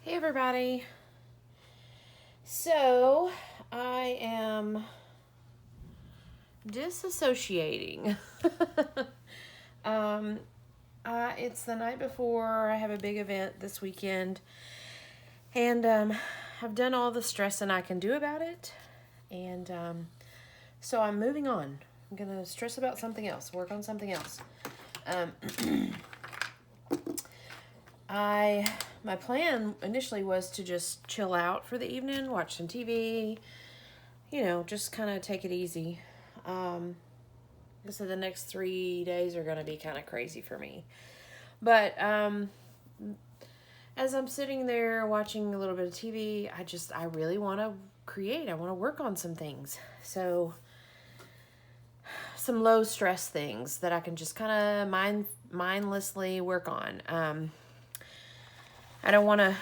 Hey everybody. So, I am disassociating. um, it's the night before I have a big event this weekend, and I've done all the stressing I can do about it, and so I'm moving on. I'm gonna stress about something else, work on something else. Um, my plan initially was to just chill out for the evening, watch some TV, just kind of take it easy. So the next 3 days are going to be kind of crazy for me. But as I'm sitting there watching a little bit of TV, I really want to create. I want to work on some things. So some low stress things that I can just kind of mindlessly work on. I don't want to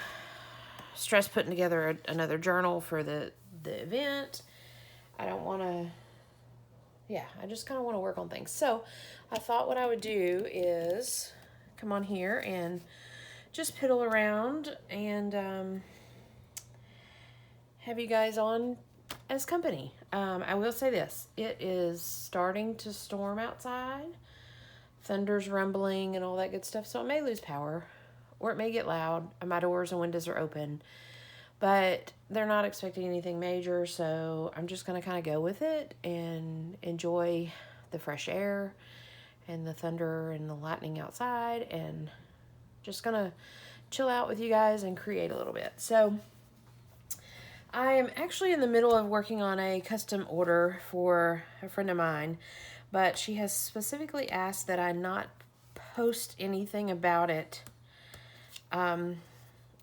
stress putting together another journal for the event. I don't want to, I just kind of want to work on things. So I thought what I would do is come on here and just piddle around and have you guys on as company. I will say this. It is starting to storm outside. Thunder's rumbling and all that good stuff. So it may lose power or it may get loud. My doors and windows are open. But they're not expecting anything major, so I'm just going to kind of go with it and enjoy the fresh air and the thunder and the lightning outside and just going to chill out with you guys and create a little bit. So I am actually in the middle of working on a custom order for a friend of mine, but she has specifically asked that I not post anything about it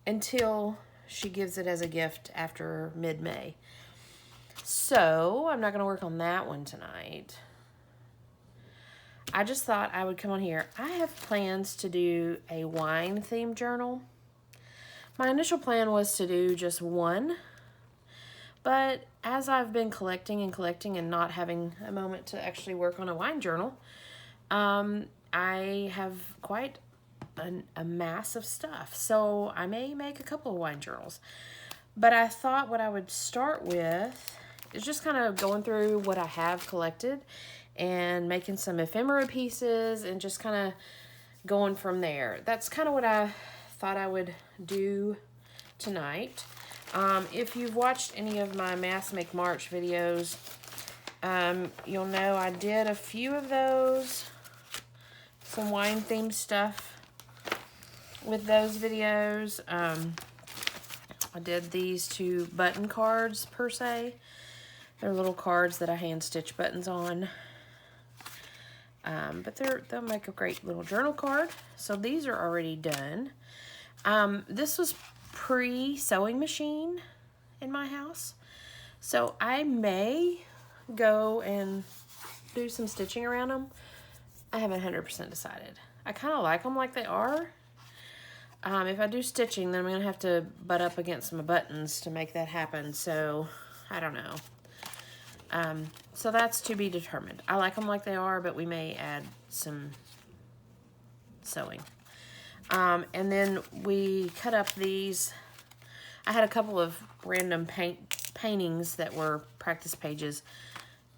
until she gives it as a gift after mid-May. So I'm not going to work on that one tonight. I just thought I would come on here. I have plans to do a wine themed journal. My initial plan was to do just one, but as I've been collecting and not having a moment to actually work on a wine journal, I have quite a mass of stuff. So I may make a couple of wine journals. But I thought what I would start with is just kind of going through what I have collected and making some ephemera pieces and just kind of going from there. That's kind of what I thought I would do tonight. If you've watched any of my Mass Make March videos, you'll know I did a few of those, some wine themed stuff with those videos. I did these two button cards per se. They're little cards that I hand stitch buttons on. But they'll make a great little journal card. So these are already done. This was pre-sewing machine in my house. So I may go and do some stitching around them. I haven't 100% decided. I kind of like them like they are. If I do stitching, then I'm going to have to butt up against my buttons to make that happen. So, I don't know. So that's to be determined. I like them like they are, but we may add some sewing. And then we cut up these. I had a couple of random paintings that were practice pages,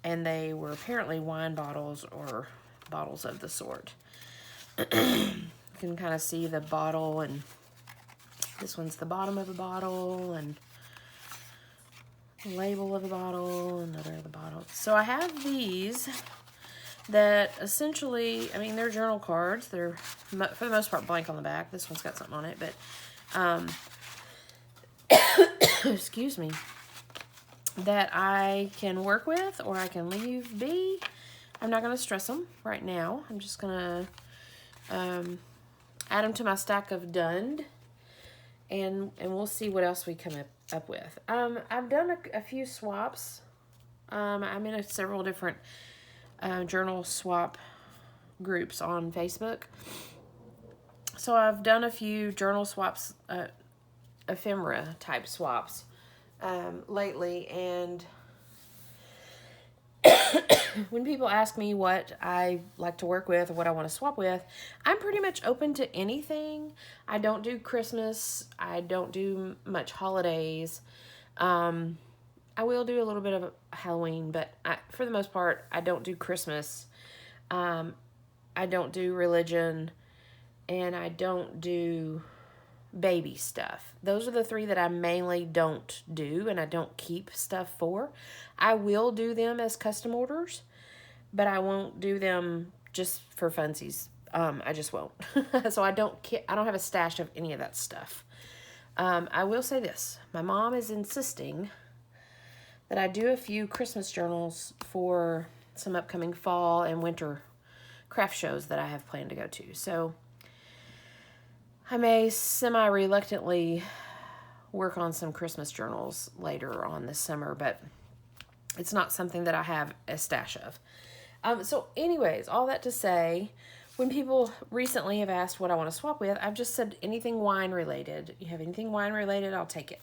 and they were apparently wine bottles or bottles of the sort. You can kind of see the bottle, and this one's the bottom of the bottle, and the label of the bottle, another of the bottle. So I have these that essentially, I mean, they're journal cards. They're, for the most part, blank on the back. This one's got something on it, but, excuse me, that I can work with or I can leave be. I'm not going to stress them right now. I'm just going to add them to my stack of done, and we'll see what else we come up with. I've done a few swaps. I'm in several different journal swap groups on Facebook. So I've done a few journal swaps, ephemera type swaps lately, and when people ask me what I like to work with or what I want to swap with, I'm pretty much open to anything. I don't do Christmas. I don't do much holidays. I will do a little bit of Halloween, but for the most part, I don't do Christmas. I don't do religion, and I don't do baby stuff. Those are the three that I mainly don't do, and I don't keep stuff for. I will do them as custom orders, but I won't do them just for funsies. I just won't. So I don't have a stash of any of that stuff. I will say this. My mom is insisting that I do a few Christmas journals for some upcoming fall and winter craft shows that I have planned to go to. So I may semi-reluctantly work on some Christmas journals later on this summer, but it's not something that I have a stash of. So anyways, all that to say, when people recently have asked what I want to swap with, I've just said anything wine related. You have anything wine related, I'll take it.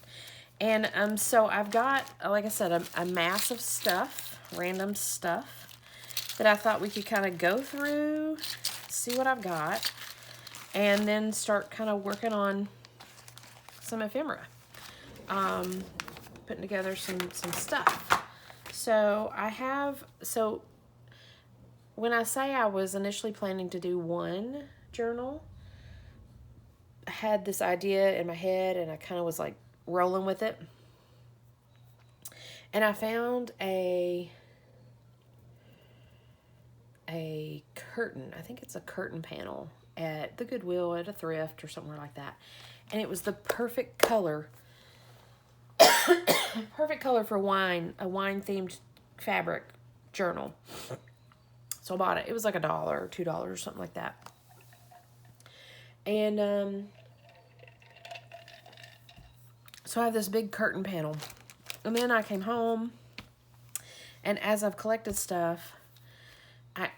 And so I've got, like I said, a mass of stuff, random stuff, that I thought we could kind of go through, see what I've got, and then start kind of working on some ephemera. Putting together some stuff. So when I say I was initially planning to do one journal, I had this idea in my head and I kind of was like rolling with it. And I found a curtain. I think it's a curtain panel at the Goodwill, at a thrift or somewhere like that. And it was the perfect color. Perfect color for wine, a wine themed fabric journal. So I bought it. It was like $1 or $2 or something like that. And so I have this big curtain panel. And then I came home, and as I've collected stuff,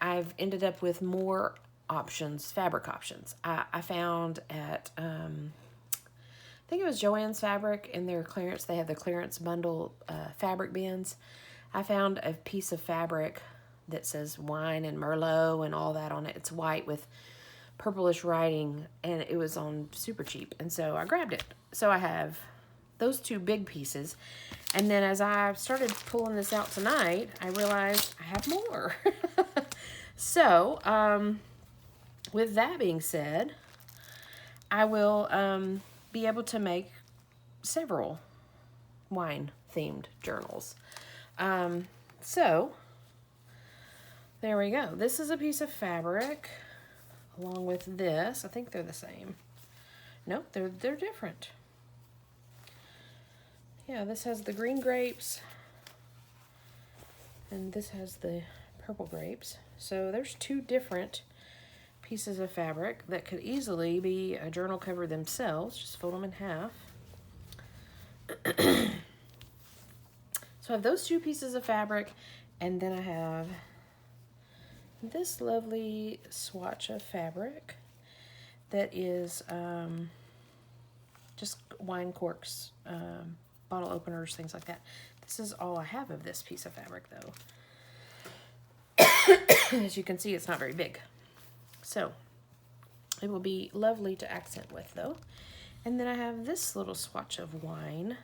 I've ended up with more options, fabric options. I found at, I think it was Joann's Fabric in their clearance. They have the clearance bundle fabric bins. I found a piece of fabric that says wine and Merlot and all that on it. It's white with purplish writing, and it was on super cheap. And so I grabbed it. So I have those two big pieces. And then as I started pulling this out tonight, I realized I have more. So, with that being said, I will be able to make several wine-themed journals. So, there we go. This is a piece of fabric along with this. I think they're the same. Nope, they're different. Yeah, this has the green grapes, and this has the purple grapes. So there's two different pieces of fabric that could easily be a journal cover themselves. Just fold them in half. So I have those two pieces of fabric, and then I have this lovely swatch of fabric that is just wine corks, bottle openers, things like that. This is all I have of this piece of fabric, though. As you can see, it's not very big. So it will be lovely to accent with, though. And then I have this little swatch of wine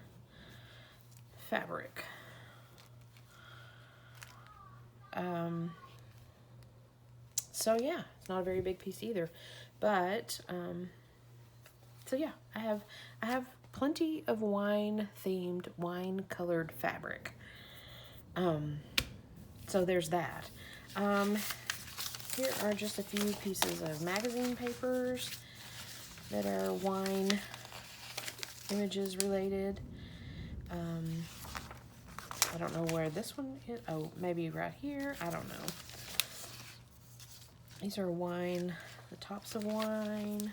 fabric. So yeah, it's not a very big piece either. But so yeah, I have plenty of wine-themed, wine-colored fabric. So there's that. Here are just a few pieces of magazine papers that are wine images related. I don't know where this one is. Oh, maybe right here. I don't know. These are wine, the tops of wine.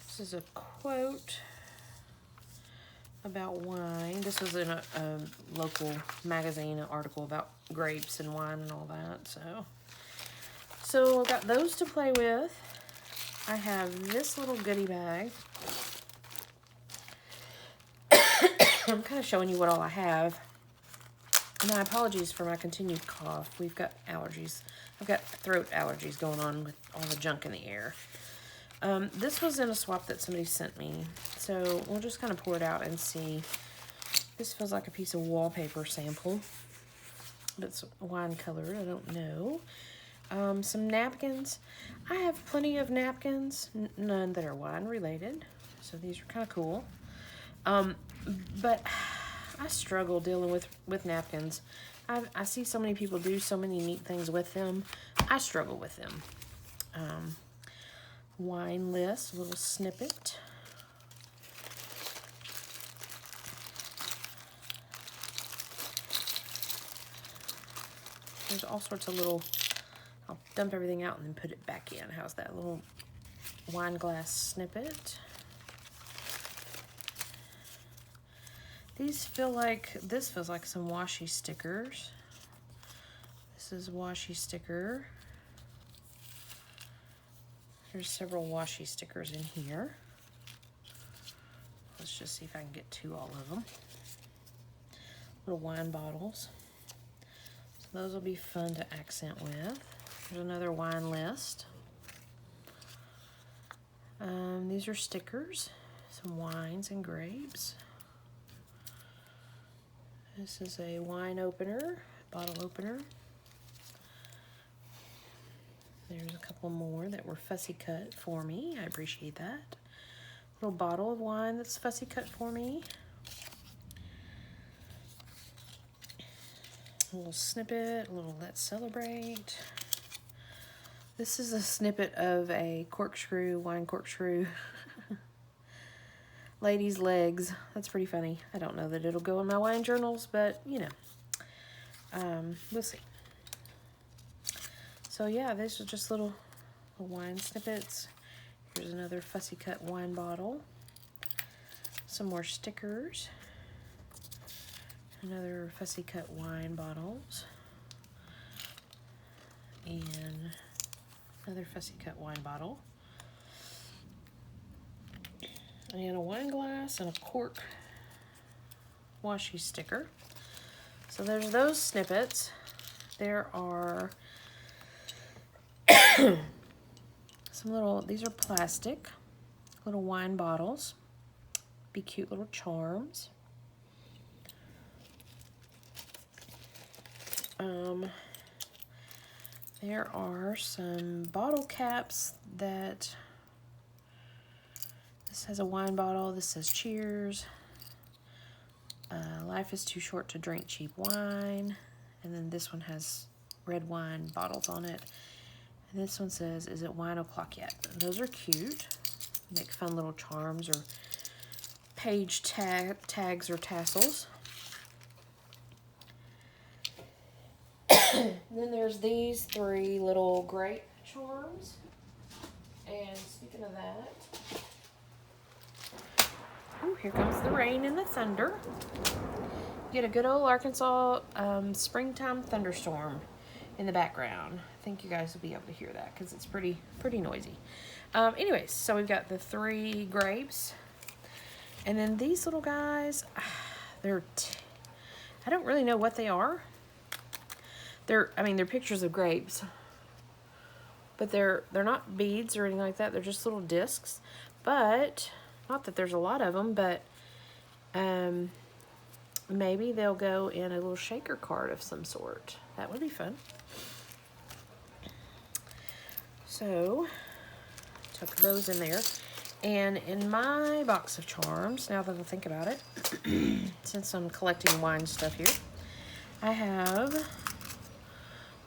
This is a quote about wine. This was in a local magazine, an article about grapes and wine and all that. So I've got those to play with. I have this little goodie bag. I'm kind of showing you what all I have. And my apologies for my continued cough. We've got allergies. I've got throat allergies going on with all the junk in the air. This was in a swap that somebody sent me. So we'll just kind of pour it out and see. This feels like a piece of wallpaper sample. But it's wine colored, I don't know. Some napkins. I have plenty of napkins, none that are wine related. So these are kind of cool. But I struggle dealing with napkins. I see so many people do so many neat things with them. I struggle with them. Wine list, a little snippet. There's all sorts of little, I'll dump everything out and then put it back in. How's that little wine glass snippet? These feel like, this feels like some washi stickers. This is washi sticker. There's several washi stickers in here. Let's just see if I can get to all of them. Little wine bottles. So those will be fun to accent with. There's another wine list. These are stickers. Some wines and grapes. This is a wine opener, bottle opener. There's a couple more that were fussy cut for me. I appreciate that. Little bottle of wine that's fussy cut for me. A little snippet, a little let's celebrate. This is a snippet of a corkscrew, wine corkscrew. Ladies' legs. That's pretty funny. I don't know that it'll go in my wine journals, but you know, we'll see. So yeah, these are just little wine snippets. Here's another fussy cut wine bottle. Some more stickers. Another fussy cut wine bottles. And another fussy cut wine bottle. And a wine glass and a cork washi sticker. So there's those snippets. There are some little, these are plastic, little wine bottles. Be cute little charms. There are some bottle caps that, this has a wine bottle, this says cheers. Life is too short to drink cheap wine. And then this one has red wine bottles on it. And this one says, is it wine o'clock yet? And those are cute. Make fun little charms or page tags or tassels. Then there's these 3 little grape charms. And speaking of that, ooh, here comes the rain and the thunder. Get a good old Arkansas springtime thunderstorm in the background. I think you guys will be able to hear that because it's pretty noisy. Anyways, so we've got the 3 grapes. And then these little guys, I don't really know what they are. They're pictures of grapes, but they're not beads or anything like that. They're just little discs. But not that there's a lot of them, but maybe they'll go in a little shaker card of some sort. That would be fun. So took those in there, and in my box of charms, now that I think about it, since I'm collecting wine stuff here, I have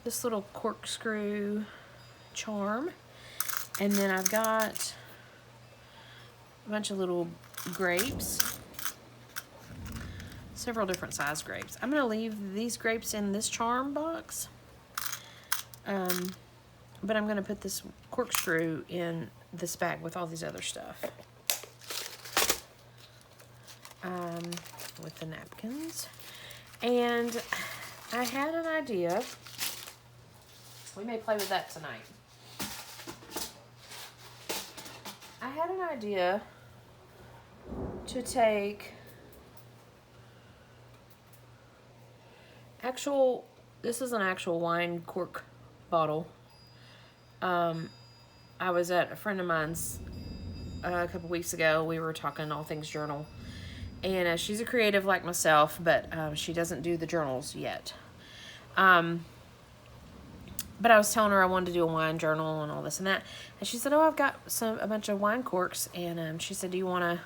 this little corkscrew charm, and then I've got a bunch of little grapes, several different size grapes. I'm going to leave these grapes in this charm box, but I'm going to put this corkscrew in this bag with all these other stuff, with the napkins. And I had an idea. We may play with that tonight. I had an idea to take This is an actual wine cork bottle. I was at a friend of mine's a couple weeks ago. We were talking all things journal. And she's a creative like myself, but she doesn't do the journals yet. But I was telling her I wanted to do a wine journal and all this and that. And she said, oh, I've got a bunch of wine corks. And she said, do you want to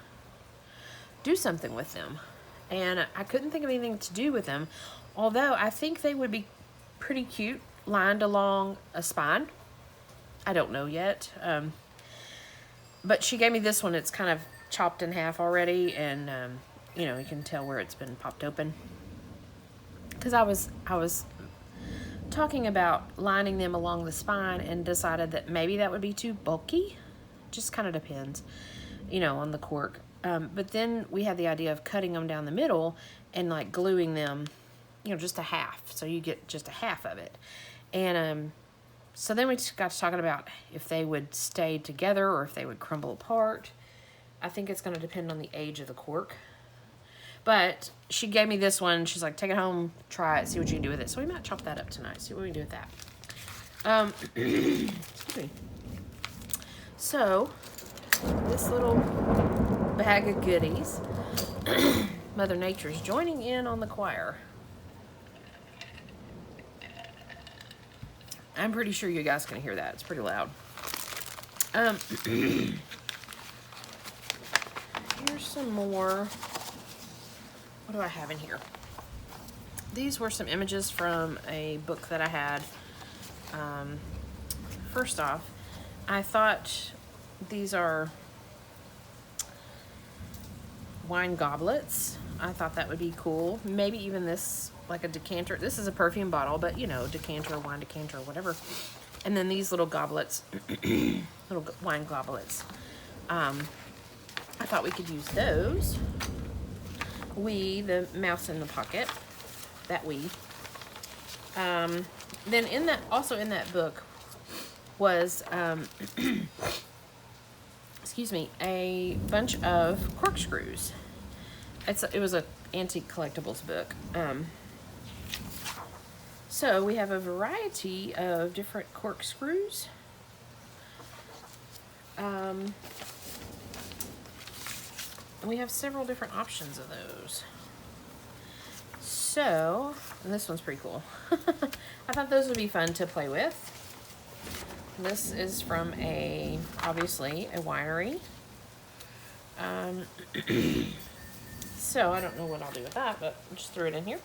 do something with them? And I couldn't think of anything to do with them. Although I think they would be pretty cute lined along a spine. I don't know yet. But she gave me this one. It's kind of chopped in half already. And, you know, you can tell where it's been popped open. Because I was talking about lining them along the spine and decided that maybe that would be too bulky. Just kind of depends, you know, on the cork. But then we had the idea of cutting them down the middle and like gluing them, you know, just a half. So you get just a half of it. And so then we just got to talking about if they would stay together or if they would crumble apart. I think it's going to depend on the age of the cork. But she gave me this one. She's like, take it home, try it, see what you can do with it. So we might chop that up tonight, see what we can do with that. Excuse me. So, this little bag of goodies, Mother Nature's joining in on the choir. I'm pretty sure you guys can hear that. It's pretty loud. Here's some more. What do I have in here? These were some images from a book that I had. First off, I thought these are wine goblets. I thought that would be cool. Maybe even this, like a decanter. This is a perfume bottle, but you know, decanter, wine decanter, whatever. And then these little goblets, little wine goblets. I thought we could use those. The mouse in the pocket, that then also in that book was, excuse me, a bunch of corkscrews. It was an antique collectibles book. So we have a variety of different corkscrews. We have several different options of those. So, and this one's pretty cool. I thought those would be fun to play with. This is from obviously a winery. So I don't know what I'll do with that, but I just threw it in here.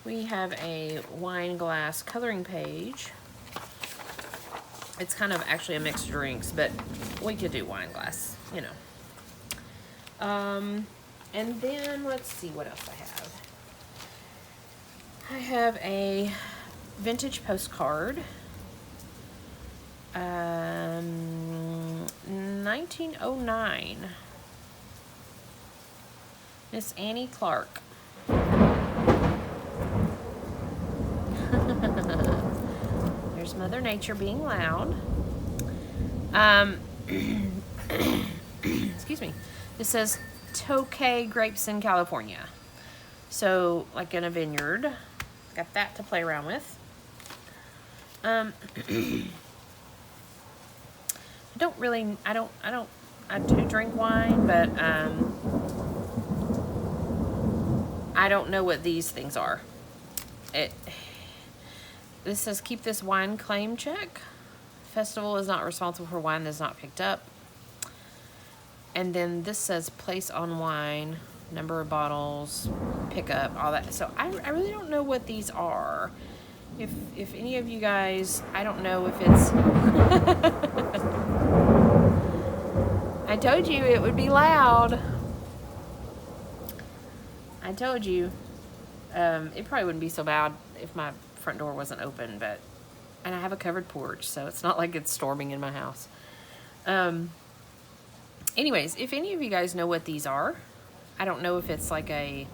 We have a wine glass coloring page. It's kind of actually a mixed drinks, but we could do wine glass, you know. And then let's see what else I have. I have a vintage postcard. 1909. Miss Annie Clark. There's Mother Nature being loud. Excuse me. It says Tokay grapes in California. So, like in a vineyard. Got that to play around with. I do drink wine, but I don't know what these things are. This says keep this wine claim check. Festival is not responsible for wine that is not picked up. And then this says place on wine, number of bottles, pick up, all that. So I really don't know what these are. If any of you guys, I don't know if it's... I told you it would be loud. I told you. It probably wouldn't be so bad if my front door wasn't open, and I have a covered porch, so it's not like it's storming in my house. Anyways, if any of you guys know what these are, I don't know if it's like a...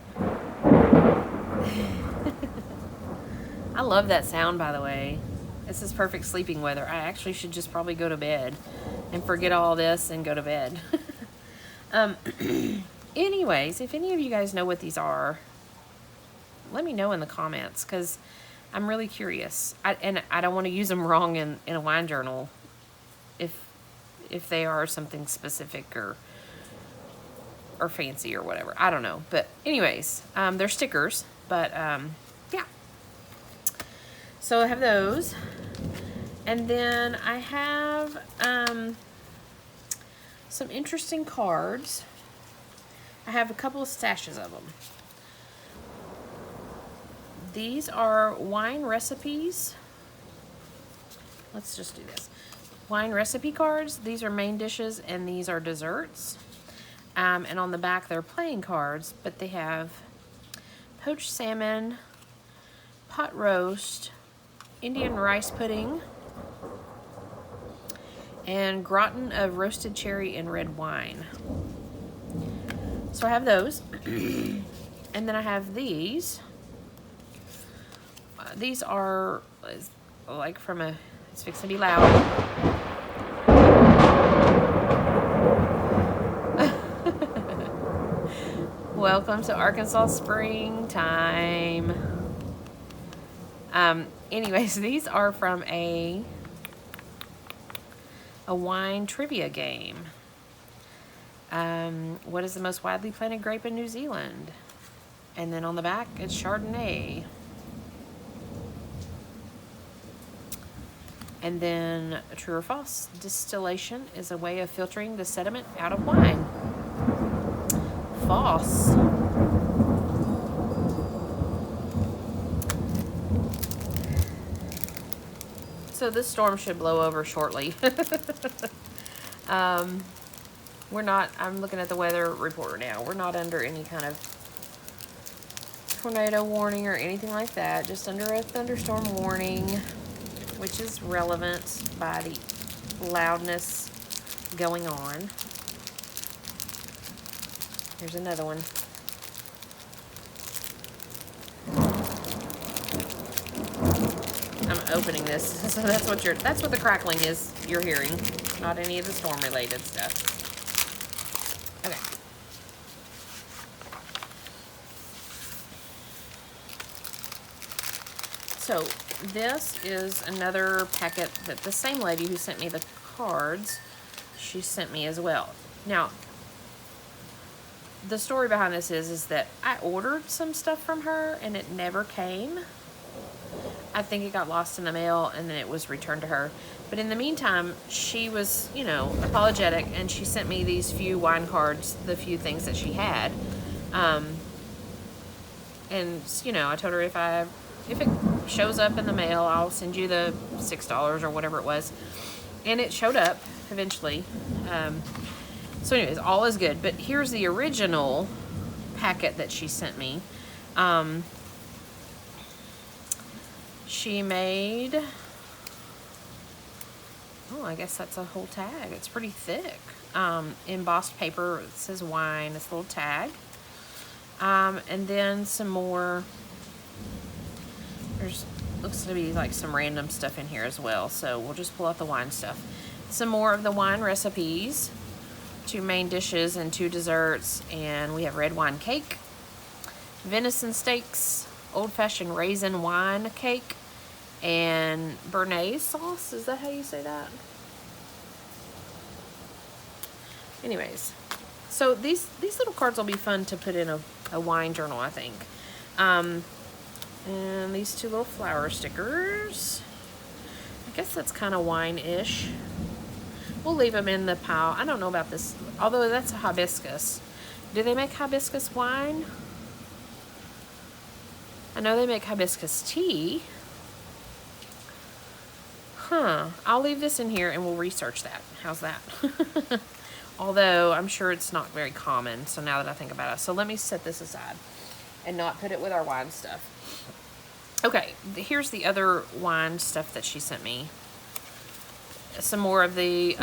I love that sound, by the way. This is perfect sleeping weather. I actually should just probably go to bed and forget all this and go to bed. Anyways, if any of you guys know what these are, let me know in the comments, because I'm really curious. And I don't want to use them wrong in a wine journal if they are something specific or fancy or whatever. I don't know. But anyways, they're stickers. But yeah. So I have those. And then I have some interesting cards. I have a couple of stashes of them. These are wine recipes. Let's just do this. Wine recipe cards. These are main dishes and these are desserts. And on the back they're playing cards, but they have poached salmon, pot roast, Indian rice pudding, and gratin of roasted cherry and red wine. So I have those. And then I have these. These are like from a, it's fixing to be loud. Welcome to Arkansas springtime. Anyways, these are from a wine trivia game. What is the most widely planted grape in New Zealand? And then on the back, it's Chardonnay. And then, true or false, distillation is a way of filtering the sediment out of wine. False. So this storm should blow over shortly. We're not, I'm looking at the weather report now. We're not under any kind of tornado warning or anything like that. Just under a thunderstorm warning, which is relevant by the loudness going on. Here's another one. I'm opening this, so that's what the crackling is you're hearing, not any of the storm related stuff. Okay. So this is another packet that the same lady who sent me the cards, she sent me as well. Now, the story behind this is that I ordered some stuff from her and it never came. I think it got lost in the mail and then it was returned to her. But in the meantime, she was, you know, apologetic, and she sent me these few wine cards, the few things that she had. And, you know, I told her if it shows up in the mail, I'll send you the $6 or whatever it was. And it showed up eventually. So anyways, all is good. But here's the original packet that she sent me. She made, oh, I guess that's a whole tag. It's pretty thick. Embossed paper. It says wine. This little tag. And then some more. There's looks to be like some random stuff in here as well. So we'll just pull out the wine stuff. Some more of the wine recipes. 2 main dishes and 2 desserts. And we have red wine cake, venison steaks, old-fashioned raisin wine cake, and béarnaise sauce. Is that how you say that? Anyways, so these little cards will be fun to put in a wine journal, I think. And these 2 little flower stickers. I guess that's kind of wine-ish. We'll leave them in the pile. I don't know about this, although that's a hibiscus. Do they make hibiscus wine? I know they make hibiscus tea. Huh. I'll leave this in here and we'll research that. How's that? Although I'm sure it's not very common, so now that I think about it. So let me set this aside and not put it with our wine stuff. Okay, here's the other wine stuff that she sent me. Some more of the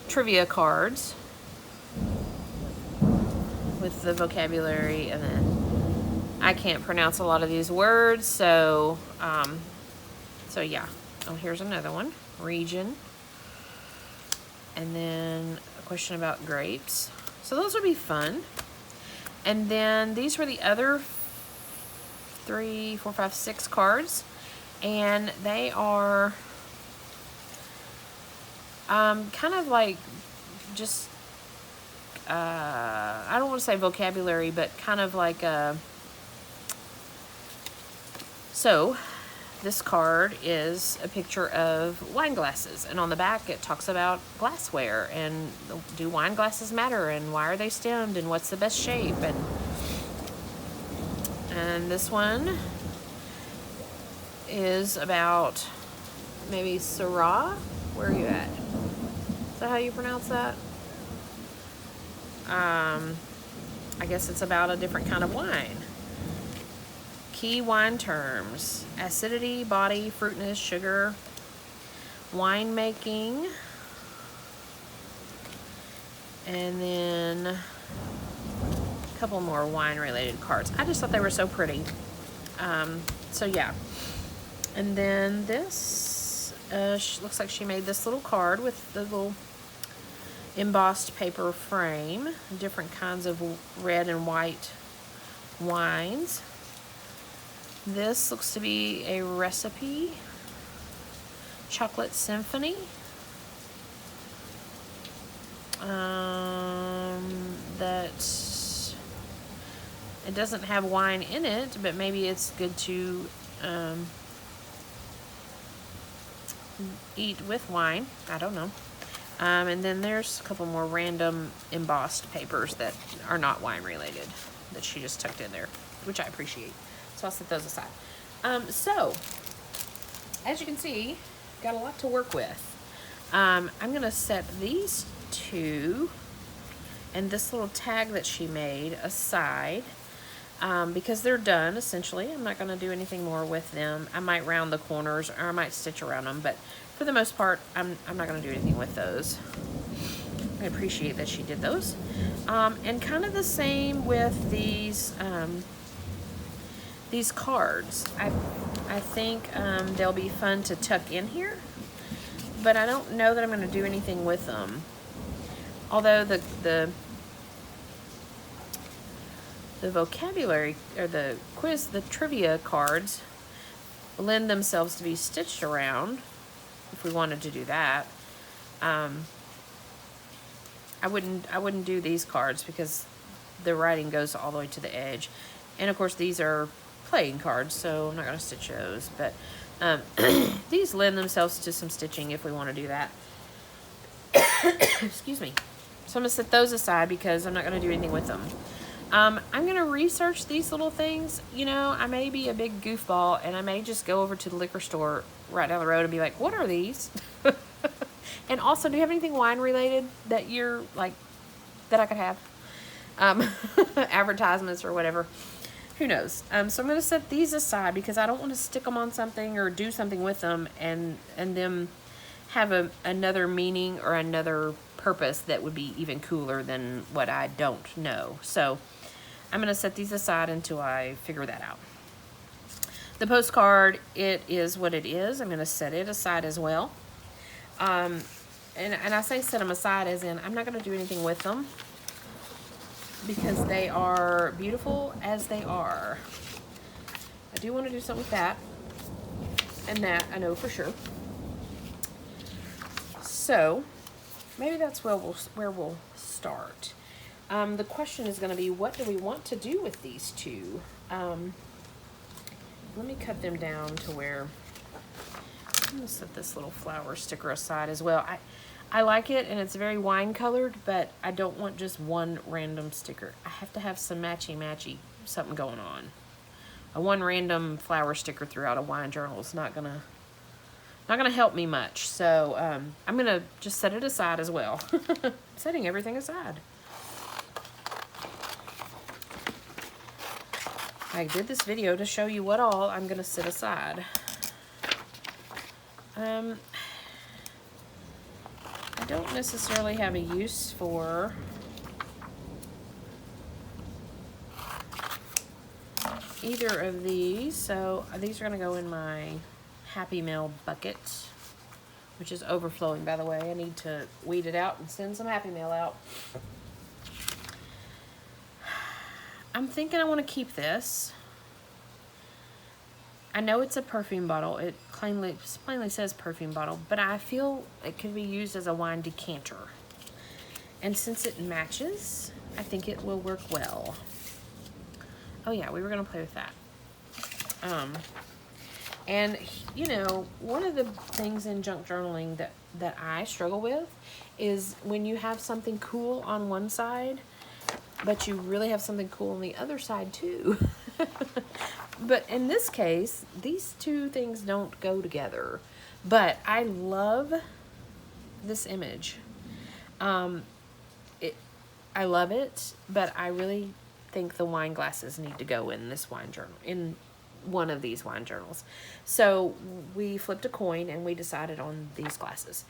trivia cards with the vocabulary, and then I can't pronounce a lot of these words, so yeah. Oh, here's another one. Region. And then a question about grapes. So those would be fun. And then these were the other 3, 4, 5, 6 cards. And they are kind of like just, I don't want to say vocabulary, but kind of like so this card is a picture of wine glasses, and on the back it talks about glassware and do wine glasses matter and why are they stemmed and what's the best shape, and this one is about maybe Syrah. Where are you at? Is that how you pronounce that? I guess it's about a different kind of wine. Key wine terms: acidity, body, fruitness, sugar, winemaking, and then a couple more wine-related cards. I just thought they were so pretty. So yeah. And then this looks like she made this little card with the little embossed paper frame, different kinds of red and white wines. This looks to be a recipe, chocolate symphony. That it doesn't have wine in it, but maybe it's good to eat with wine. I don't know. And then there's a couple more random embossed papers that are not wine related that she just tucked in there, which I appreciate. So I'll set those aside. So, as you can see, got a lot to work with. I'm going to set these two and this little tag that she made aside because they're done, essentially. I'm not going to do anything more with them. I might round the corners or I might stitch around them, but for the most part, I'm not going to do anything with those. I appreciate that she did those. And kind of the same with these cards. I think they'll be fun to tuck in here, but I don't know that I'm going to do anything with them. Although the vocabulary or the quiz, the trivia cards lend themselves to be stitched around if we wanted to do that. I wouldn't do these cards because the writing goes all the way to the edge. And of course these are playing cards, so I'm not going to stitch those, but these lend themselves to some stitching if we want to do that. Excuse me. So I'm going to set those aside because I'm not going to do anything with them. I'm going to research these little things. You know, I may be a big goofball and I may just go over to the liquor store right down the road and be like, what are these? And also, do you have anything wine related that you're like, that I could have? Advertisements or whatever. Who knows? So I'm going to set these aside because I don't want to stick them on something or do something with them and them have another meaning or another purpose that would be even cooler than what I don't know. So I'm going to set these aside until I figure that out. The postcard, it is what it is. I'm going to set it aside as well. And I say set them aside as in I'm not going to do anything with them because they are beautiful as they are. I do want to do something with that and that, I know for sure. So maybe that's where we'll start. The question is going to be, what do we want to do with these two? Let me cut them down to where I'm going to set this little flower sticker aside as well. I like it and it's very wine colored, but I don't want just one random sticker. I have to have some matchy something going on. A one random flower sticker throughout a wine journal is not gonna help me much. So I'm gonna just set it aside as well. Setting everything aside. I did this video to show you what all I'm gonna set aside. I don't necessarily have a use for either of these, so these are going to go in my Happy Mail bucket, which is overflowing, by the way. I need to weed it out and send some Happy Mail out. I'm thinking I want to keep this. I know it's a perfume bottle. It plainly says perfume bottle, but I feel it could be used as a wine decanter. And since it matches, I think it will work well. Oh yeah, we were gonna play with that. And you know, one of the things in junk journaling that I struggle with is when you have something cool on one side, but you really have something cool on the other side too. But in this case, these two things don't go together. But I love this image. I love it, but I really think the wine glasses need to go in this wine journal, in one of these wine journals. So we flipped a coin and we decided on these glasses.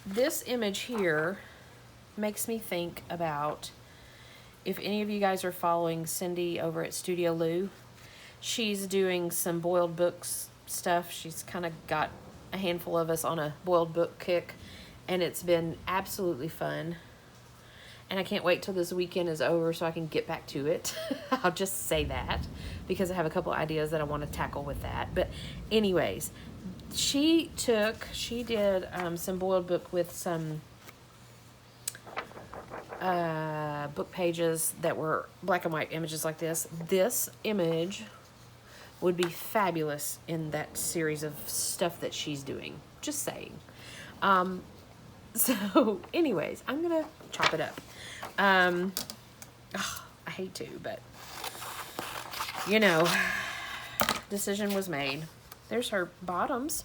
This image here makes me think about, if any of you guys are following Cindy over at Studio Lou, she's doing some boiled books stuff. She's kind of got a handful of us on a boiled book kick, and it's been absolutely fun. And I can't wait till this weekend is over so I can get back to it. I'll just say that because I have a couple ideas that I want to tackle with that. But anyways, she did some boiled book with some book pages that were black and white images like this. This image would be fabulous in that series of stuff that she's doing. Just saying. So anyways, I'm gonna chop it up. I hate to, but you know, decision was made. There's her bottoms.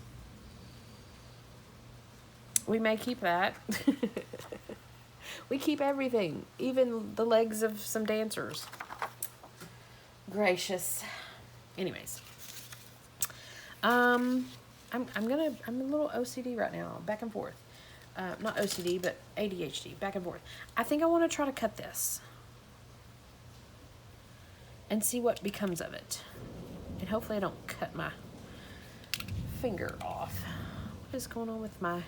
We may keep that. We keep everything, even the legs of some dancers. Gracious. Anyways, I'm a little OCD right now, back and forth. Not OCD, but ADHD, back and forth. I think I want to try to cut this and see what becomes of it. And hopefully I don't cut my finger off. What is going on with my...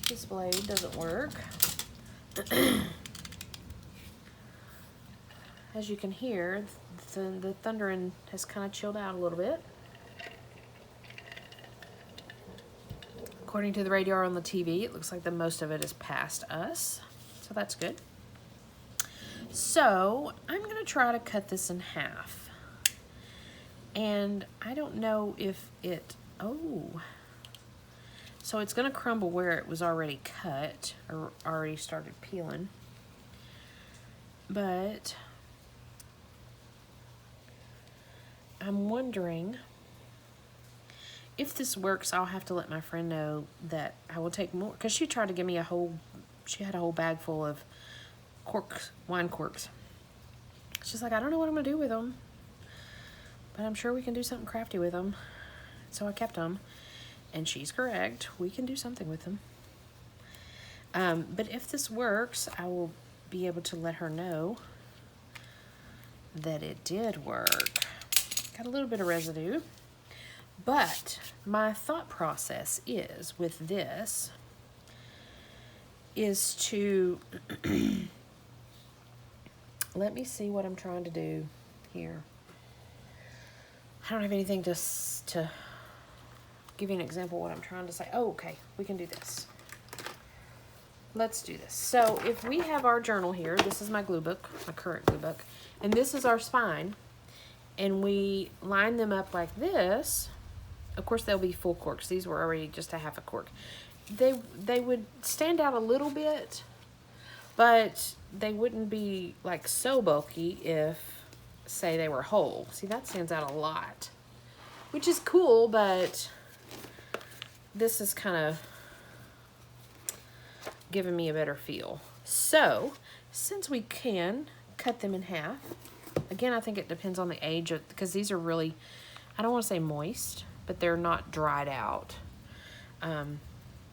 This blade doesn't work. As you can hear, the thundering has kind of chilled out a little bit. According to the radar on the TV, it looks like the most of it is past us. So that's good. So I'm going to try to cut this in half. And I don't know if it... Oh... So it's going to crumble where it was already cut, or already started peeling. But I'm wondering if this works. I'll have to let my friend know that I will take more, because she tried to give me she had a whole bag full of corks, wine corks. She's like, I don't know what I'm going to do with them, but I'm sure we can do something crafty with them. So I kept them. And she's correct. We can do something with them. But if this works, I will be able to let her know that it did work. Got a little bit of residue. But my thought process is, with this, is to... Let me see what I'm trying to do here. I don't have anything to give you an example of what I'm trying to say. Oh, okay, we can do this. Let's do this. So if we have our journal here, this is my glue book, my current glue book, and this is our spine, and we line them up like this. Of course, they'll be full corks. These were already just a half a cork. They would stand out a little bit, but they wouldn't be like so bulky if, say, they were whole. See, that stands out a lot, which is cool, but this is kind of giving me a better feel. So, since we can cut them in half, again, I think it depends on the age, because these are really, I don't want to say moist, but they're not dried out.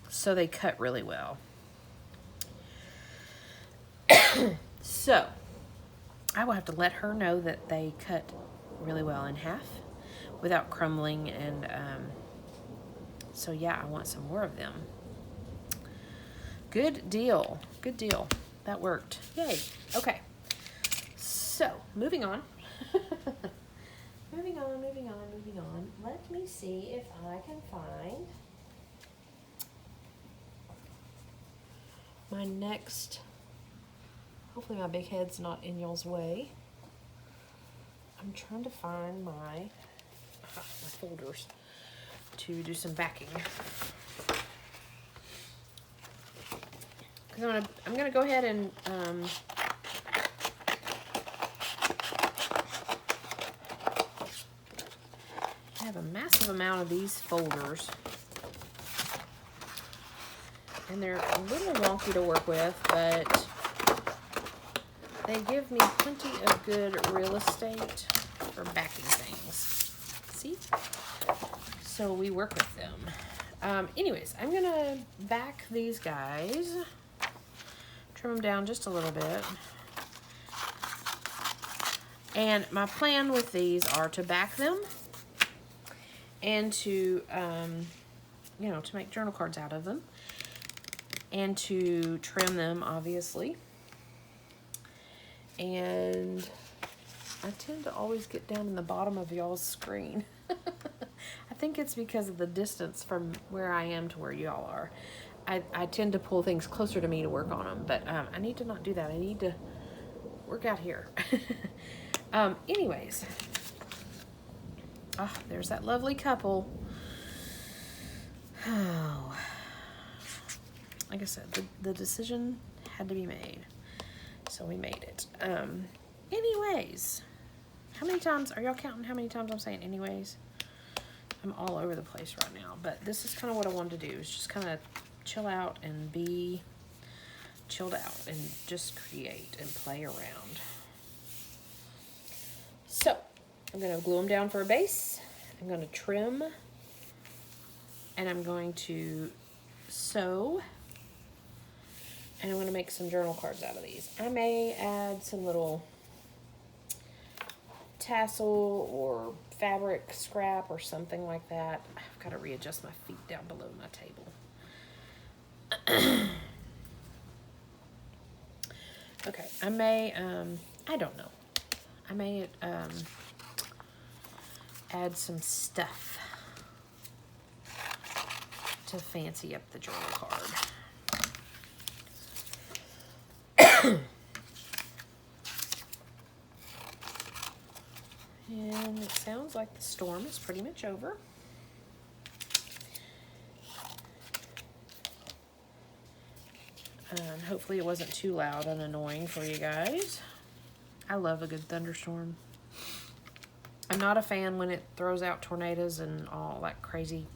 So they cut really well. So, I will have to let her know that they cut really well in half without crumbling, and so yeah, I want some more of them. Good deal. Good deal. that worked. Yay. Okay. So, moving on. moving on. Let me see if I can find my next. Hopefully my big head's not in y'all's way. I'm trying to find my folders to do some backing. Because I'm gonna go ahead and I have a massive amount of these folders, and they're a little wonky to work with, but they give me plenty of good real estate for backing things. See? So we work with them. Anyways, I'm gonna back these guys, trim them down just a little bit. And my plan with these are to back them and to, you know, to make journal cards out of them and to trim them, obviously. And I tend to always get down in the bottom of y'all's screen. I think it's because of the distance from where I am to where y'all are. I tend to pull things closer to me to work on them, but I need to not do that. I need to work out here. Anyways. Oh, there's that lovely couple. Oh. Like I said, the decision had to be made. So we made it. Anyways. How many times, are y'all counting how many times I'm saying anyways? I'm all over the place right now. But this is kind of what I wanted to do. Is just kind of chill out and be chilled out. And just create and play around. So, I'm going to glue them down for a base. I'm going to trim. And I'm going to sew. And I'm going to make some journal cards out of these. I may add some little tassel or fabric scrap or something like that. I've got to readjust my feet down below my table. Okay, I may, I don't know. I may add some stuff to fancy up the journal card. And it sounds like the storm is pretty much over. Hopefully it wasn't too loud and annoying for you guys. I love a good thunderstorm. I'm not a fan when it throws out tornadoes and all that crazy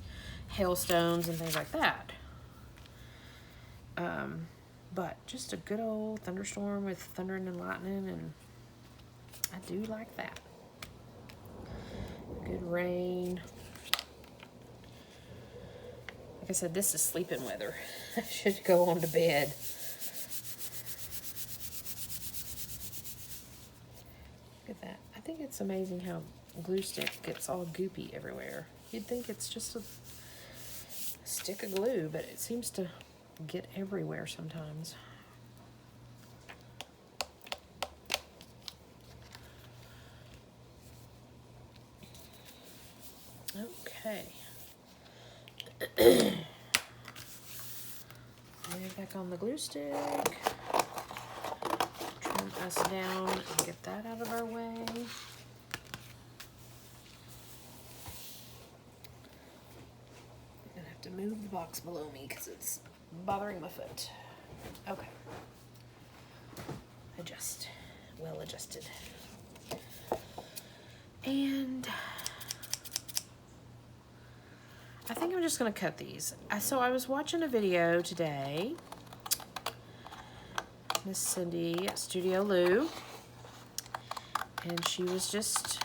hailstones and things like that. But just a good old thunderstorm with thundering and lightning, and I do like that. Good rain. Like I said, this is sleeping weather. I should go on to bed. Look at that. I think it's amazing how glue stick gets all goopy everywhere. You'd think it's just a stick of glue, but it seems to get everywhere sometimes. Okay. Lay it back on the glue stick. Trim us down and get that out of our way. I'm gonna have to move the box below me because it's bothering my foot. Okay. Adjust. Well adjusted. And I think I'm just going to cut these. So I was watching a video today. Miss Cindy at Studio Lou. And she was just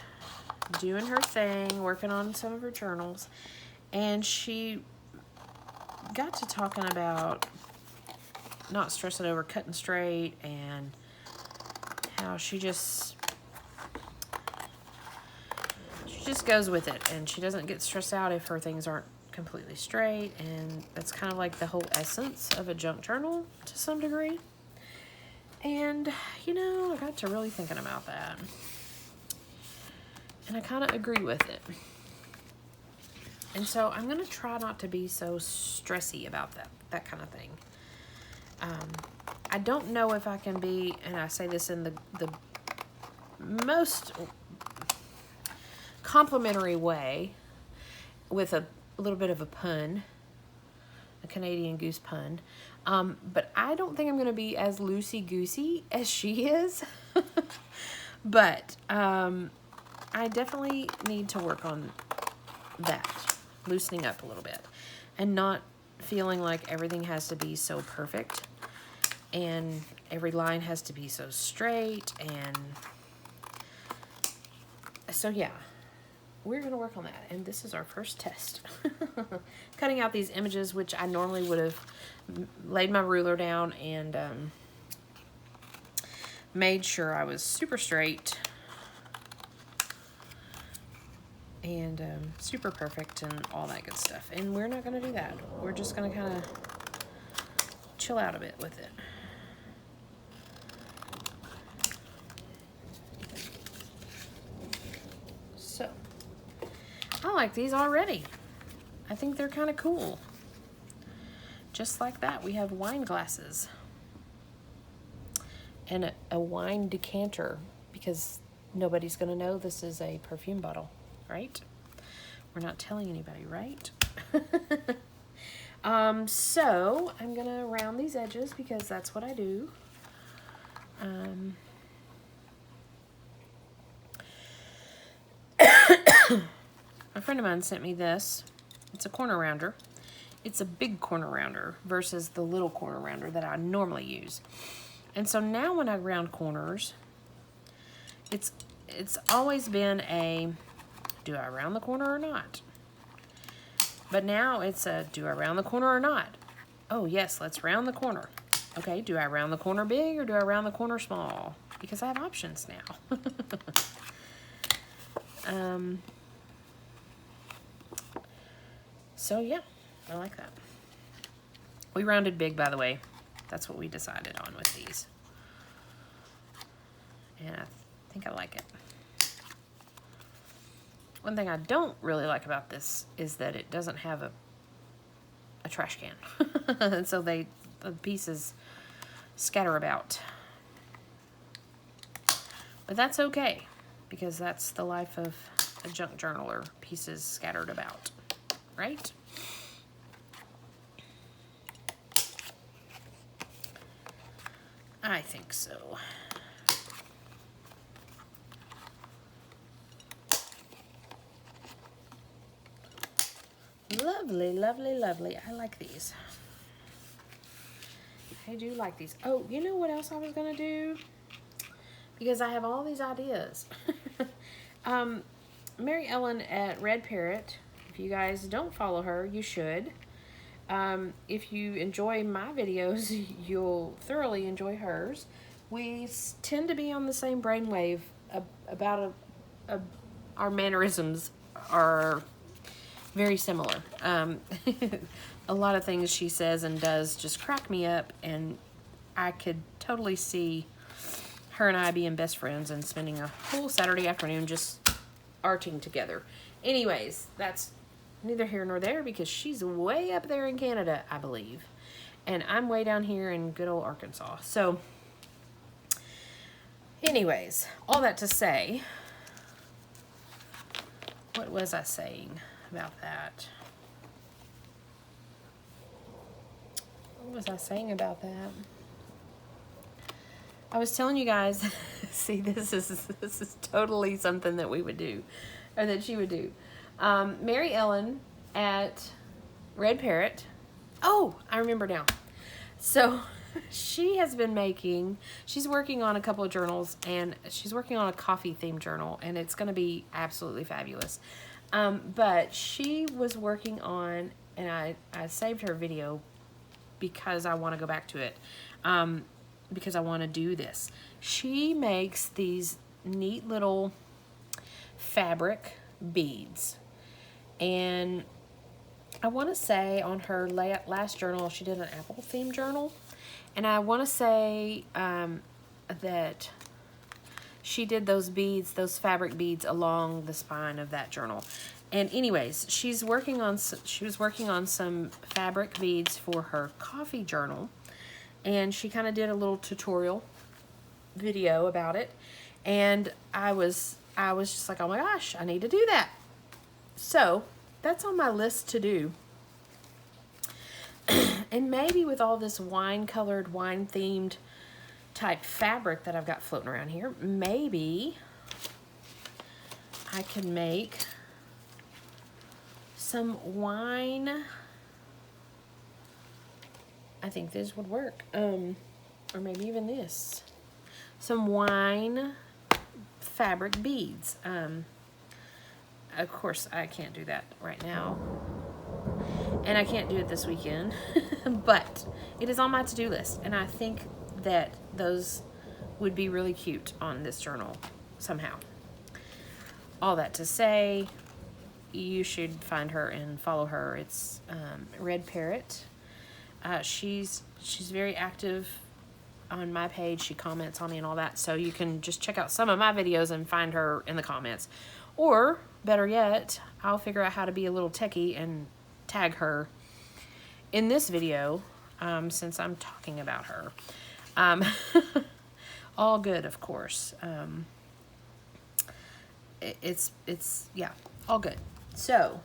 doing her thing, working on some of her journals. And she got to talking about not stressing over cutting straight and how she just goes with it, and she doesn't get stressed out if her things aren't completely straight, and that's kind of like the whole essence of a junk journal to some degree. And, you know, I got to really thinking about that. And I kind of agree with it. And so I'm going to try not to be so stressy about that kind of thing. I don't know if I can be, and I say this in the most complimentary way, with a little bit of a pun, a Canadian goose pun. But I don't think I'm going to be as loosey-goosey as she is. But I definitely need to work on that, loosening up a little bit, and not feeling like everything has to be so perfect and every line has to be so straight. And so yeah, we're going to work on that. And this is our first test. Cutting out these images, which I normally would have laid my ruler down and made sure I was super straight and super perfect and all that good stuff. And we're not going to do that. We're just going to kind of chill out a bit with it. So, I like these already. I think they're kind of cool. Just like that, we have wine glasses and a wine decanter, because nobody's going to know this is a perfume bottle, right? We're not telling anybody, right? So I'm going to round these edges because that's what I do. A friend of mine sent me this. It's a corner rounder. It's a big corner rounder versus the little corner rounder that I normally use. And so now when I round corners, it's always been a, do I round the corner or not? But now it's a, do I round the corner or not? Oh yes, let's round the corner. Okay, do I round the corner big or do I round the corner small? Because I have options now. So yeah, I like that. We rounded big, by the way. That's what we decided on with these. And I think I like it. One thing I don't really like about this is that it doesn't have a trash can. And so the pieces scatter about. But that's okay, because that's the life of a junk journaler, pieces scattered about, right? I think so. Lovely, lovely, lovely. I like these. I do like these. Oh, you know what else I was going to do? Because I have all these ideas. Mary Ellen at Red Parrot. If you guys don't follow her, you should. If you enjoy my videos, you'll thoroughly enjoy hers. We tend to be on the same brainwave about our mannerisms are very similar. A lot of things she says and does just crack me up, and I could totally see her and I being best friends and spending a whole Saturday afternoon just arting together. Anyways, that's neither here nor there, because she's way up there in Canada, I believe, and I'm way down here in good old Arkansas. So anyways, all that to say, what was I saying about that? What was I saying about that? I was telling you guys, see, this is totally something that we would do, or that she would do. Mary Ellen at Red Parrot. Oh, I remember now. So she has been she's working on a couple of journals, and she's working on a coffee themed journal, and it's going to be absolutely fabulous. But she was working on, and I saved her video because I want to go back to it. Because I want to do this. She makes these neat little fabric beads, and I want to say on her last journal she did an apple themed journal, And I want to say that she did those beads, those fabric beads along the spine of that journal. And anyways, she was working on some fabric beads for her coffee journal. And she kind of did a little tutorial video about it. And I was just like, oh my gosh, I need to do that. So that's on my list to do. And maybe with all this wine-colored, wine-themed type fabric that I've got floating around here, maybe I can make some wine. I think this would work. Or maybe even this. Some wine fabric beads. Of course, I can't do that right now. And I can't do it this weekend. But it is on my to-do list. And I think that those would be really cute on this journal somehow. All that to say, you should find her and follow her. It's Red Parrot. She's very active on my page. She comments on me and all that. So you can just check out some of my videos and find her in the comments. Or, better yet, I'll figure out how to be a little techie and tag her in this video, since I'm talking about her. All good, of course. It's yeah, all good. So,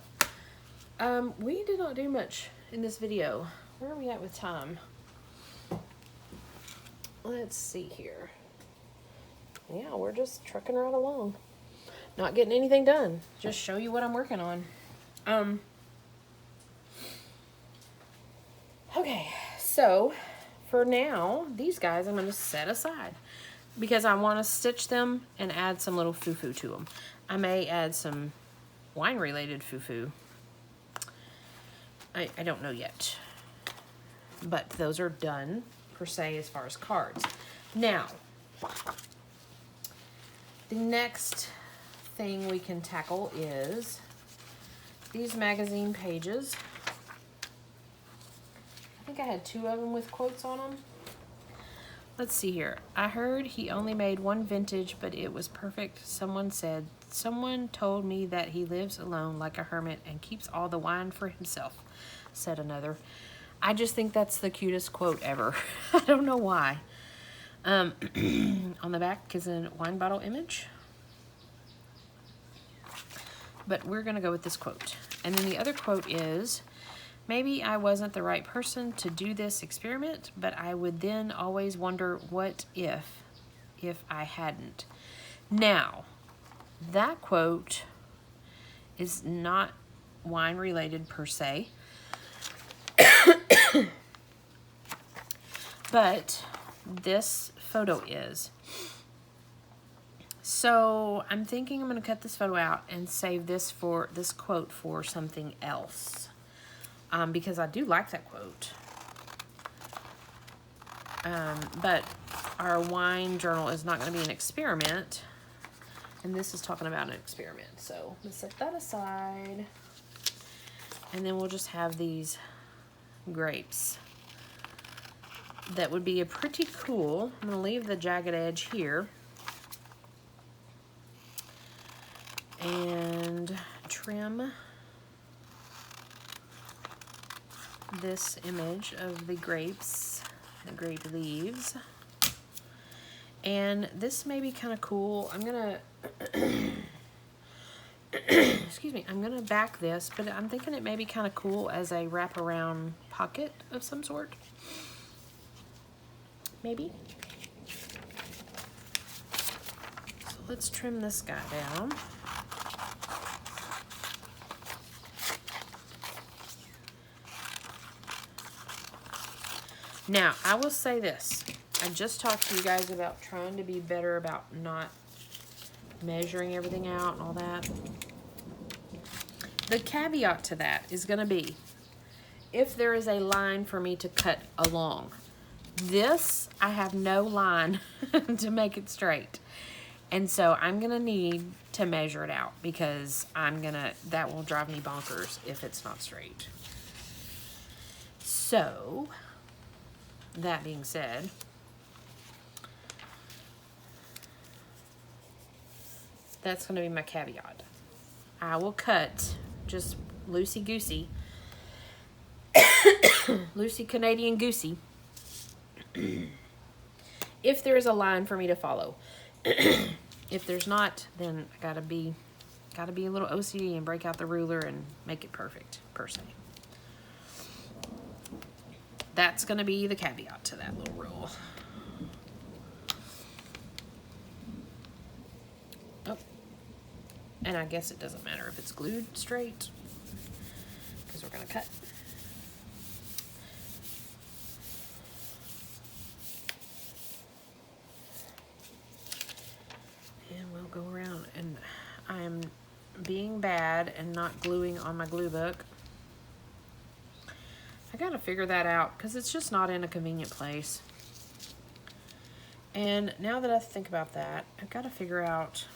we did not do much in this video. Where are we at with time? Let's see here. Yeah, we're just trucking right along. Not getting anything done. Just show you what I'm working on. Okay, so for now, these guys I'm going to set aside because I want to stitch them and add some little foo-foo to them. I may add some wine-related foo-foo. I don't know yet. But those are done, per se, as far as cards. Now, the next thing we can tackle is these magazine pages. I think I had 2 of them with quotes on them. Let's see here. I heard he only made 1 vintage, but it was perfect. Someone said, someone told me that he lives alone like a hermit and keeps all the wine for himself, said another. I just think that's the cutest quote ever. I don't know why. On the back is a wine bottle image. But we're going to go with this quote. And then the other quote is, maybe I wasn't the right person to do this experiment, but I would then always wonder what if I hadn't. Now, that quote is not wine related per se, but this photo is. So I'm thinking I'm going to cut this photo out and save this quote for something else. Because I do like that quote. But our wine journal is not going to be an experiment. And this is talking about an experiment. So let's set that aside. And then we'll just have these grapes. That would be a pretty cool. I'm going to leave the jagged edge here. And trim this image of the grapes, the grape leaves. And this may be kind of cool. I'm gonna excuse me, I'm gonna back this, but I'm thinking it may be kind of cool as a wraparound pocket of some sort. Maybe. So let's trim this guy down. Now, I will say this. I just talked to you guys about trying to be better about not measuring everything out and all that. The caveat to that is going to be if there is a line for me to cut along. This, I have no line to make it straight. And so I'm going to need to measure it out because that will drive me bonkers if it's not straight. So that being said, that's going to be my caveat. I will cut just loosey-goosey, loosey Canadian goosey, if there is a line for me to follow. If there's not, then I gotta be a little OCD and break out the ruler and make it perfect, per se. That's gonna be the caveat to that little rule. Oh, and I guess it doesn't matter if it's glued straight, because we're gonna cut. And we'll go around, and I'm being bad and not gluing on my glue book. I gotta figure that out because it's just not in a convenient place. And now that I think about that, I've got to figure out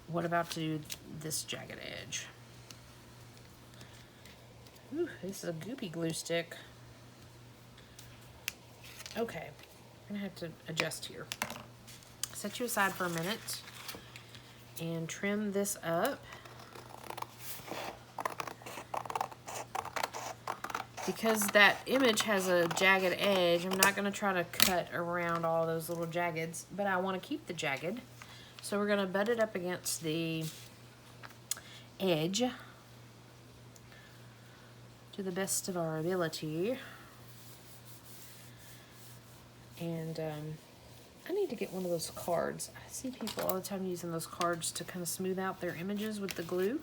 what about to do this jagged edge. Ooh, this is a goopy glue stick. Okay, I'm gonna have to adjust here. Set you aside for a minute and trim this up. Because that image has a jagged edge, I'm not gonna try to cut around all those little jaggeds, but I wanna keep the jagged. So we're gonna butt it up against the edge to the best of our ability. And I need to get one of those cards. I see people all the time using those cards to kind of smooth out their images with the glue.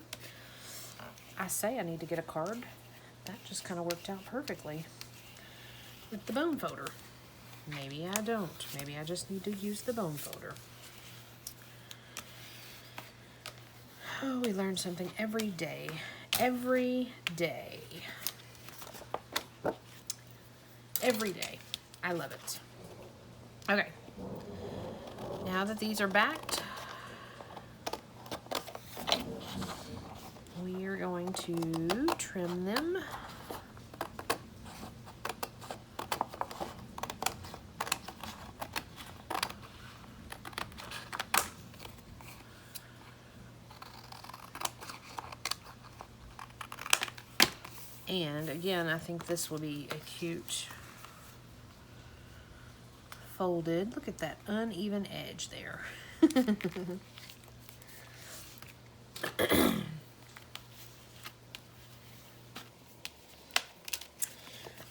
I say I need to get a card. That just kind of worked out perfectly with the bone folder. Maybe I don't. Maybe I just need to use the bone folder. Oh, we learn something every day. Every day. Every day. I love it. Okay. Now that these are backed, we are going to trim them. And again, I think this will be a cute folded. Look at that uneven edge there.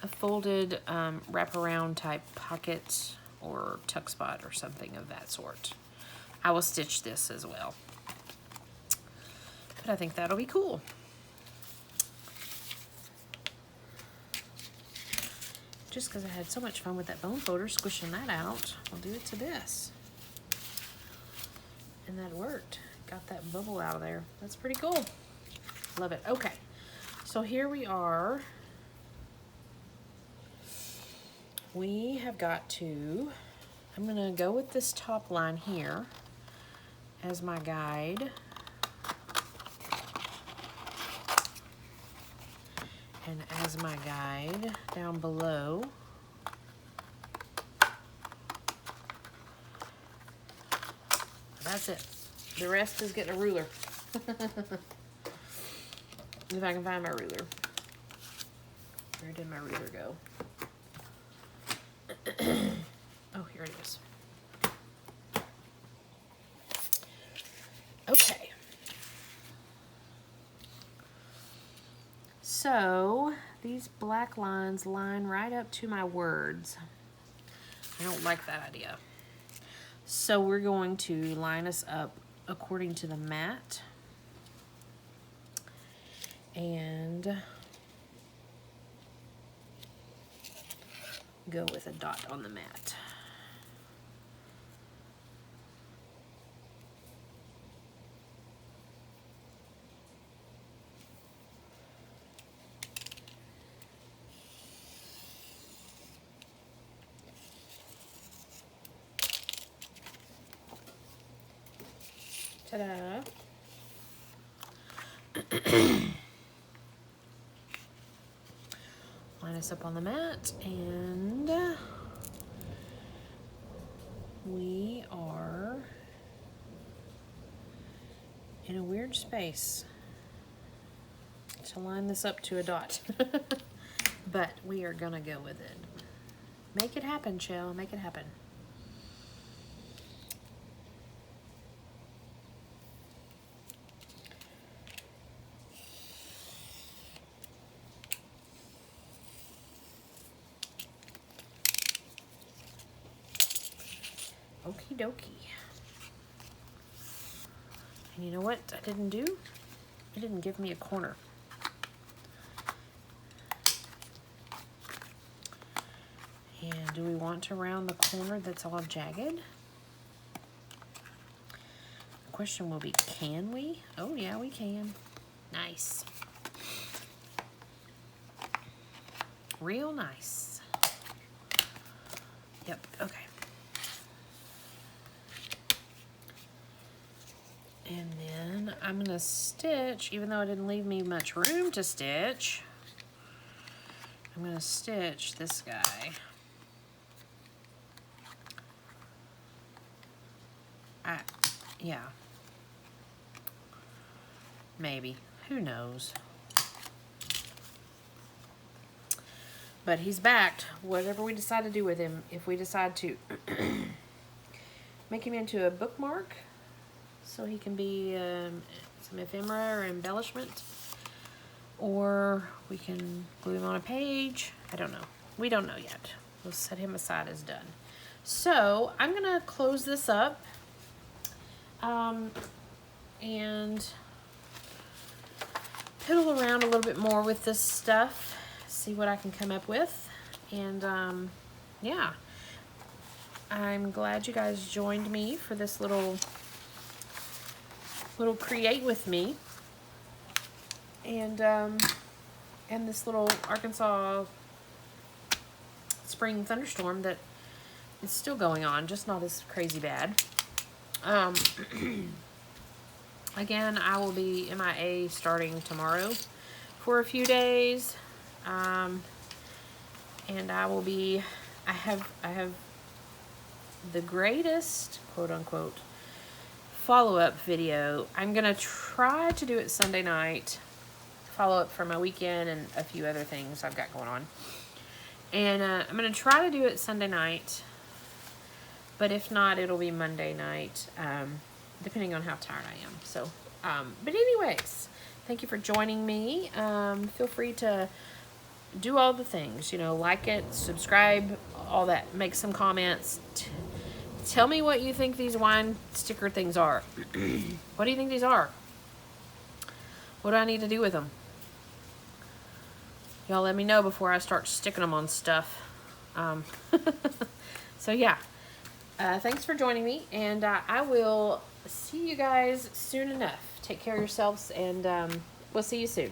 A folded wraparound type pocket or tuck spot or something of that sort. I will stitch this as well. But I think that'll be cool. Just because I had so much fun with that bone folder, squishing that out, I'll do it to this. And that worked. Got that bubble out of there. That's pretty cool. Love it. Okay, so here we are. We have got to, I'm gonna go with this top line here as my guide. And as my guide down below, that's it. The rest is getting a ruler. If I can find my ruler. Where did my ruler go? Oh, here it is. Okay. So these black lines line right up to my words. I don't like that idea. So we're going to line us up according to the mat. And go with a dot on the mat. Ta-da. this up on the mat, and we are in a weird space to line this up to a dot. But we are gonna go with it. Make it happen, Shell. Make it happen. Okie dokie. And you know what I didn't do? It didn't give me a corner. And do we want to round the corner that's all jagged? The question will be, can we? Oh yeah, we can. Nice. Real nice. Yep, okay. And then I'm gonna stitch, even though it didn't leave me much room to stitch, I'm gonna stitch this guy. Yeah. Maybe. Who knows? But he's backed. Whatever we decide to do with him, if we decide to make him into a bookmark, so he can be some ephemera or embellishment, or we can glue him on a page. I don't know. We don't know yet. We'll set him aside as done. So I'm gonna close this up and piddle around a little bit more with this stuff, see what I can come up with, and yeah, I'm glad you guys joined me for this little create with me, and this little Arkansas spring thunderstorm that is still going on, just not as crazy bad. Again, I will be MIA starting tomorrow for a few days, and I will be. I have the greatest, quote unquote, follow-up video. I'm gonna try to do it Sunday night, follow up for my weekend and a few other things I've got going on, and I'm gonna try to do it Sunday night, but if not, it'll be Monday night, depending on how tired I am. So but anyways, thank you for joining me. Feel free to do all the things, you know, like it, subscribe, all that, make some comments. Tell me what you think these wine sticker things are. What do you think these are? What do I need to do with them? Y'all let me know before I start sticking them on stuff. So yeah, thanks for joining me, and I will see you guys soon enough. Take care of yourselves, and we'll see you soon.